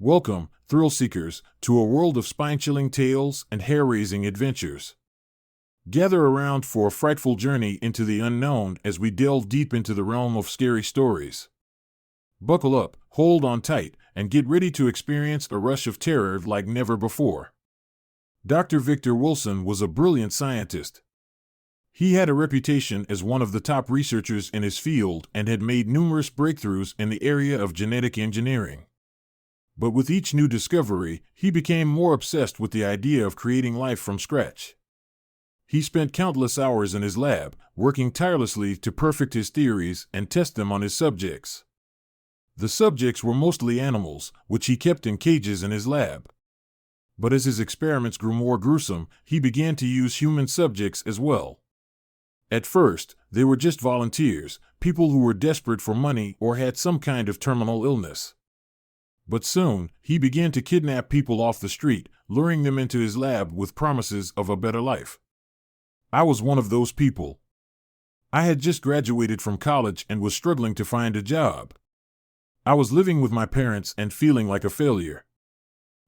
Welcome, thrill seekers, to a world of spine-chilling tales and hair-raising adventures. Gather around for a frightful journey into the unknown as we delve deep into the realm of scary stories. Buckle up, hold on tight, and get ready to experience a rush of terror like never before. Dr. Victor Wilson was a brilliant scientist. He had a reputation as one of the top researchers in his field and had made numerous breakthroughs in the area of genetic engineering. But with each new discovery, he became more obsessed with the idea of creating life from scratch. He spent countless hours in his lab, working tirelessly to perfect his theories and test them on his subjects. The subjects were mostly animals, which he kept in cages in his lab. But as his experiments grew more gruesome, he began to use human subjects as well. At first, they were just volunteers, people who were desperate for money or had some kind of terminal illness. But soon, he began to kidnap people off the street, luring them into his lab with promises of a better life. I was one of those people. I had just graduated from college and was struggling to find a job. I was living with my parents and feeling like a failure.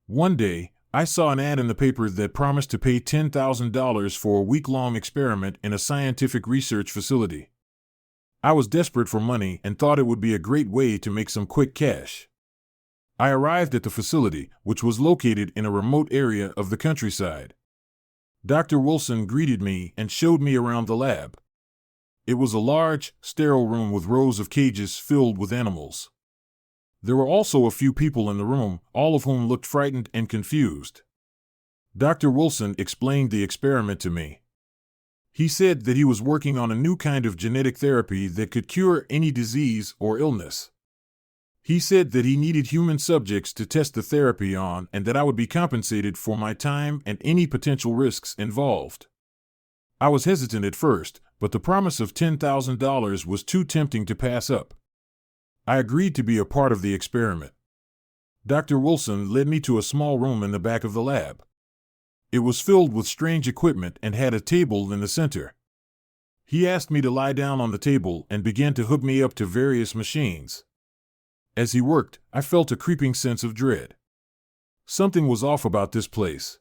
One day, I saw an ad in the paper that promised to pay $10,000 for a week-long experiment in a scientific research facility. I was desperate for money and thought it would be a great way to make some quick cash. I arrived at the facility, which was located in a remote area of the countryside. Dr. Wilson greeted me and showed me around the lab. It was a large, sterile room with rows of cages filled with animals. There were also a few people in the room, all of whom looked frightened and confused. Dr. Wilson explained the experiment to me. He said that he was working on a new kind of genetic therapy that could cure any disease or illness. He said that he needed human subjects to test the therapy on and that I would be compensated for my time and any potential risks involved. I was hesitant at first, but the promise of $10,000 was too tempting to pass up. I agreed to be a part of the experiment. Dr. Wilson led me to a small room in the back of the lab. It was filled with strange equipment and had a table in the center. He asked me to lie down on the table and began to hook me up to various machines. As he worked, I felt a creeping sense of dread. Something was off about this place.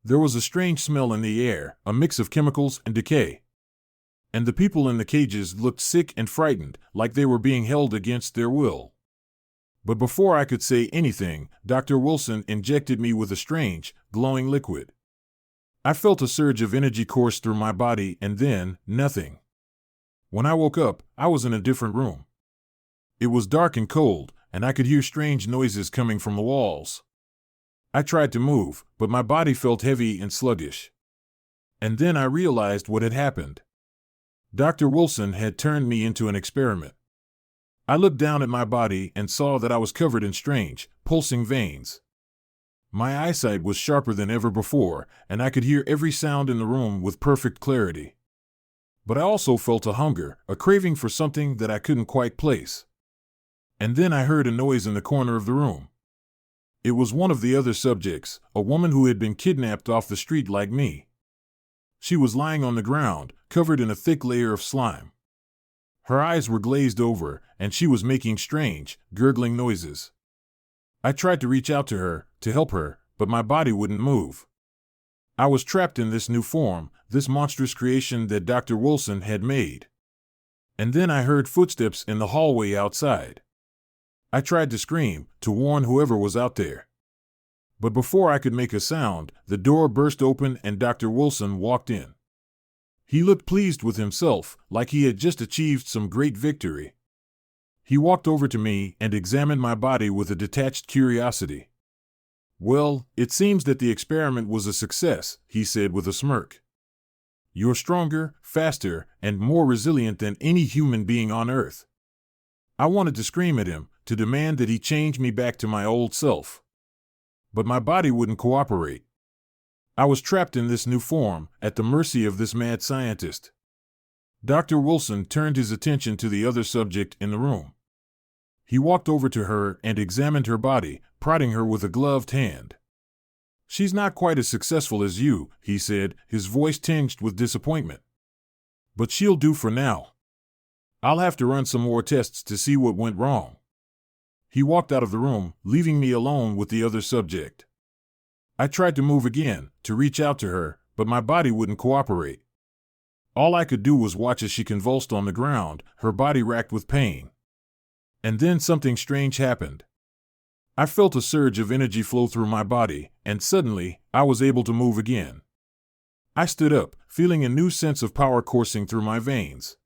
There was a strange smell in the air, a mix of chemicals and decay. And the people in the cages looked sick and frightened, like they were being held against their will. But before I could say anything, Dr. Wilson injected me with a strange, glowing liquid. I felt a surge of energy course through my body and then, nothing. When I woke up, I was in a different room. It was dark and cold, and I could hear strange noises coming from the walls. I tried to move, but my body felt heavy and sluggish. And then I realized what had happened. Dr. Wilson had turned me into an experiment. I looked down at my body and saw that I was covered in strange, pulsing veins. My eyesight was sharper than ever before, and I could hear every sound in the room with perfect clarity. But I also felt a hunger, a craving for something that I couldn't quite place. And then I heard a noise in the corner of the room. It was one of the other subjects, a woman who had been kidnapped off the street like me. She was lying on the ground, covered in a thick layer of slime. Her eyes were glazed over, and she was making strange, gurgling noises. I tried to reach out to her, to help her, but my body wouldn't move. I was trapped in this new form, this monstrous creation that Dr. Wilson had made. And then I heard footsteps in the hallway outside. I tried to scream, to warn whoever was out there. But before I could make a sound, the door burst open and Dr. Wilson walked in. He looked pleased with himself, like he had just achieved some great victory. He walked over to me and examined my body with a detached curiosity. "Well, it seems that the experiment was a success," he said with a smirk. "You're stronger, faster, and more resilient than any human being on Earth." I wanted to scream at him, to demand that he change me back to my old self. But my body wouldn't cooperate. I was trapped in this new form, at the mercy of this mad scientist. Dr. Wilson turned his attention to the other subject in the room. He walked over to her and examined her body, prodding her with a gloved hand. "She's not quite as successful as you," he said, his voice tinged with disappointment. "But she'll do for now. I'll have to run some more tests to see what went wrong." He walked out of the room, leaving me alone with the other subject. I tried to move again, to reach out to her, but my body wouldn't cooperate. All I could do was watch as she convulsed on the ground, her body racked with pain. And then something strange happened. I felt a surge of energy flow through my body, and suddenly, I was able to move again. I stood up, feeling a new sense of power coursing through my veins.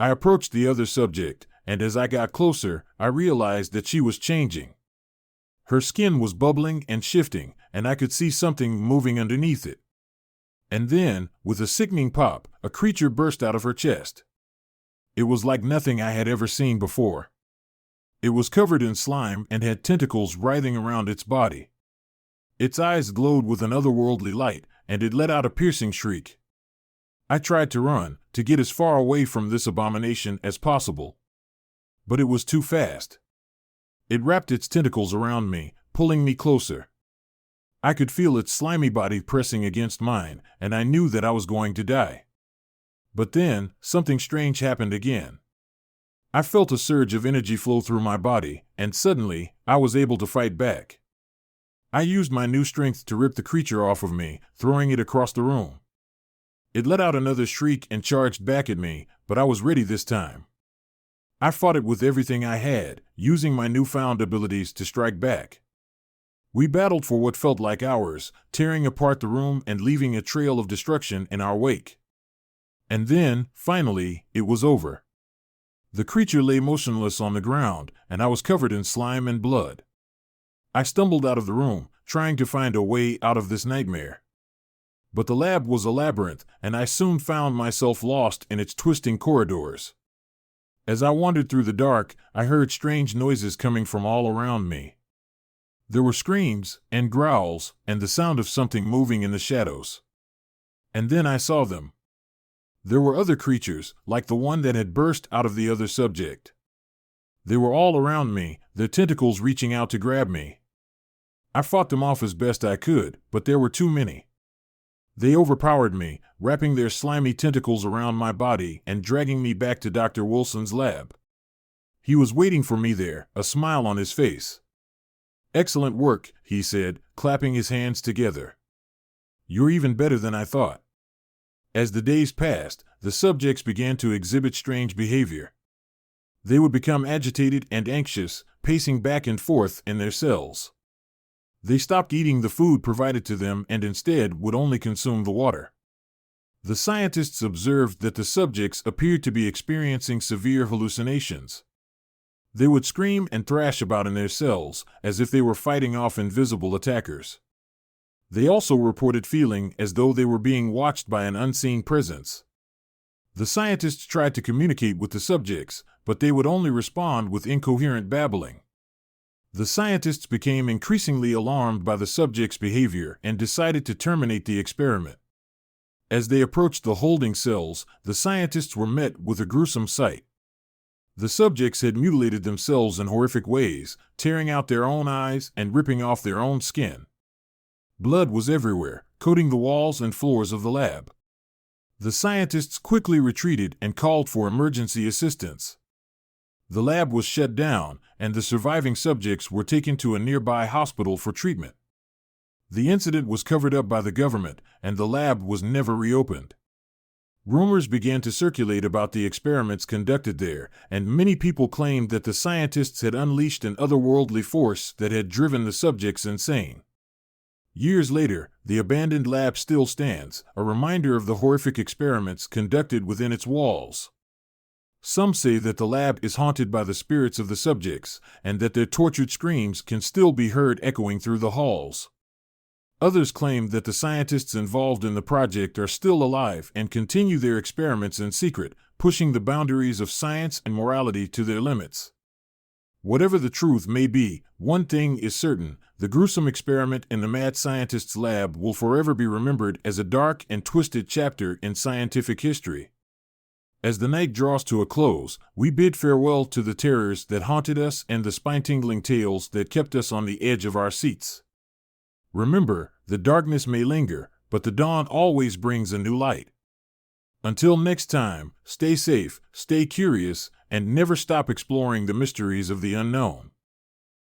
I approached the other subject, and as I got closer, I realized that she was changing. Her skin was bubbling and shifting, and I could see something moving underneath it. And then, with a sickening pop, a creature burst out of her chest. It was like nothing I had ever seen before. It was covered in slime and had tentacles writhing around its body. Its eyes glowed with an otherworldly light, and it let out a piercing shriek. I tried to run, to get as far away from this abomination as possible. But it was too fast. It wrapped its tentacles around me, pulling me closer. I could feel its slimy body pressing against mine, and I knew that I was going to die. But then, something strange happened again. I felt a surge of energy flow through my body, and suddenly, I was able to fight back. I used my new strength to rip the creature off of me, throwing it across the room. It let out another shriek and charged back at me, but I was ready this time. I fought it with everything I had, using my newfound abilities to strike back. We battled for what felt like hours, tearing apart the room and leaving a trail of destruction in our wake. And then, finally, it was over. The creature lay motionless on the ground, and I was covered in slime and blood. I stumbled out of the room, trying to find a way out of this nightmare. But the lab was a labyrinth, and I soon found myself lost in its twisting corridors. As I wandered through the dark, I heard strange noises coming from all around me. There were screams and growls and the sound of something moving in the shadows. And then I saw them. There were other creatures, like the one that had burst out of the other subject. They were all around me, their tentacles reaching out to grab me. I fought them off as best I could, but there were too many. They overpowered me, wrapping their slimy tentacles around my body and dragging me back to Dr. Wilson's lab. He was waiting for me there, a smile on his face. "Excellent work," he said, clapping his hands together. "You're even better than I thought." As the days passed, the subjects began to exhibit strange behavior. They would become agitated and anxious, pacing back and forth in their cells. They stopped eating the food provided to them and instead would only consume the water. The scientists observed that the subjects appeared to be experiencing severe hallucinations. They would scream and thrash about in their cells, as if they were fighting off invisible attackers. They also reported feeling as though they were being watched by an unseen presence. The scientists tried to communicate with the subjects, but they would only respond with incoherent babbling. The scientists became increasingly alarmed by the subjects' behavior and decided to terminate the experiment. As they approached the holding cells, the scientists were met with a gruesome sight. The subjects had mutilated themselves in horrific ways, tearing out their own eyes and ripping off their own skin. Blood was everywhere, coating the walls and floors of the lab. The scientists quickly retreated and called for emergency assistance. The lab was shut down, and the surviving subjects were taken to a nearby hospital for treatment. The incident was covered up by the government, and the lab was never reopened. Rumors began to circulate about the experiments conducted there, and many people claimed that the scientists had unleashed an otherworldly force that had driven the subjects insane. Years later, the abandoned lab still stands, a reminder of the horrific experiments conducted within its walls. Some say that the lab is haunted by the spirits of the subjects, and that their tortured screams can still be heard echoing through the halls. Others claim that the scientists involved in the project are still alive and continue their experiments in secret, pushing the boundaries of science and morality to their limits. Whatever the truth may be, one thing is certain: the gruesome experiment in the mad scientist's lab will forever be remembered as a dark and twisted chapter in scientific history. As the night draws to a close, we bid farewell to the terrors that haunted us and the spine-tingling tales that kept us on the edge of our seats. Remember, the darkness may linger, but the dawn always brings a new light. Until next time, stay safe, stay curious, and never stop exploring the mysteries of the unknown.